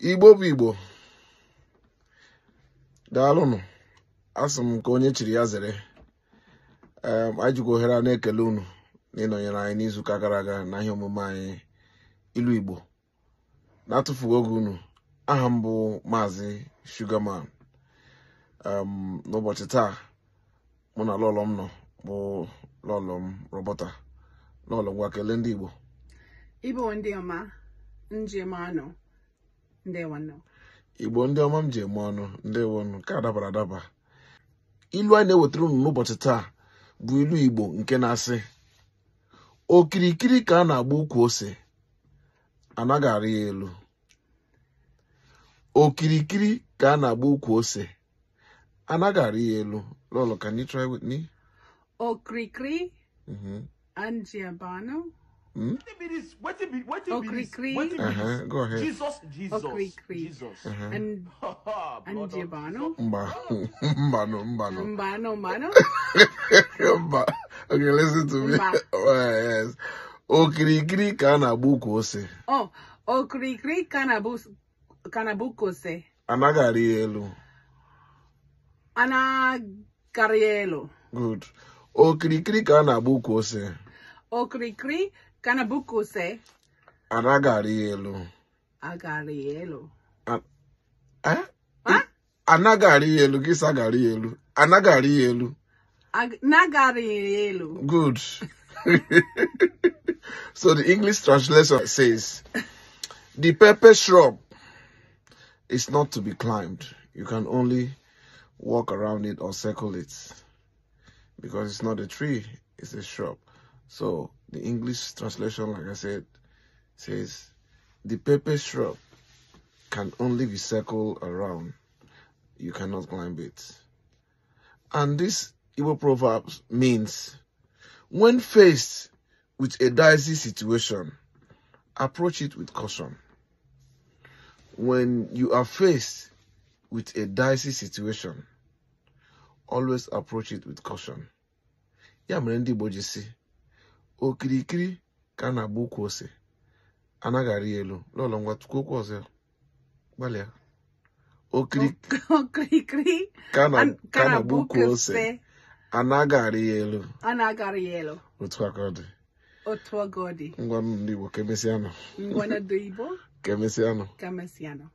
Igbo bụ Igbo. Daalụnụ. Asị m ka onye chiri ya zere. Anyị jikwa ohere na-ekele unu n'ịnọnyere anyị n'izuụka gara aga na ihe omume anyị ilu Igbo. Na-atụfughị oge unu, aha m bụ Maazị Sugarman. N'ụbọchị taa, mụ na lọlọ m nọ bụ lọlọ m Robota. Lọlọ ngwa kelee ndị Igbo. Igbo ndị ọma, njem anụ, ndewanụ. Igbo ndị ọma m ji eme ọnụ, ndewonụ, ka dabara adaba. Ilu anyị na-ewetara unu n'ụbọchị taa bụ ilu Igbo nke na-asị, okirikiri ka a na-agba ukwu ose, anaghị arị ya elu. Okirikiri ka a na-agba ukwu ose, anaghị arị ya elu. Lolo, can you try with me? Okirikiri, anjabano. Okirikiri. Go ahead. Jesus. Okirikiri. And anjabano. Mbano. Okay, listen to me. Yes. Okirikiri ka a na-agba ukwu ose. Oh, okirikiri ka na-agba ukwu ose. Anaghị arị ya elu. Anaghị ya elu. Good. Okirikiri ka a na-agba ukwu ose. Okirikiri ka na-agba ukwu ose. Anaghị arị ya elu. Agaghị ya elu. Anaghị arị ya elu. Gịsa agari ya elu. Anaghị arị ya elu. Anaghị ya elu. Good. So the English translation says, the pepper shrub is not to be climbed. You can only walk around it or circle it. Because it's not a tree, it's a shrub. So the English translation, like I said, says, the pepper shrub can only be circled around. You cannot climb it. And this Igbo proverb means, when faced with a dicey situation, approach it with caution. When you are faced with a dicey situation, always approach it with caution. Ya mere ndị Igbo ji sị, okirikiri ka na-agba ukwu ose, anaghị arị elu. Lọlọ ngwa tukwu okwu ọzọ. Gbalịa. Okirikiri ka na-agba ukwu ose, anaghị arị elu. Anaghị ya elu. Otu aka ọ dị. Otu aka ọ dị. Ngwa ndị Igbo kemesianụ. Ngwa ndị Igbo Kemesianụ. kemesianụ.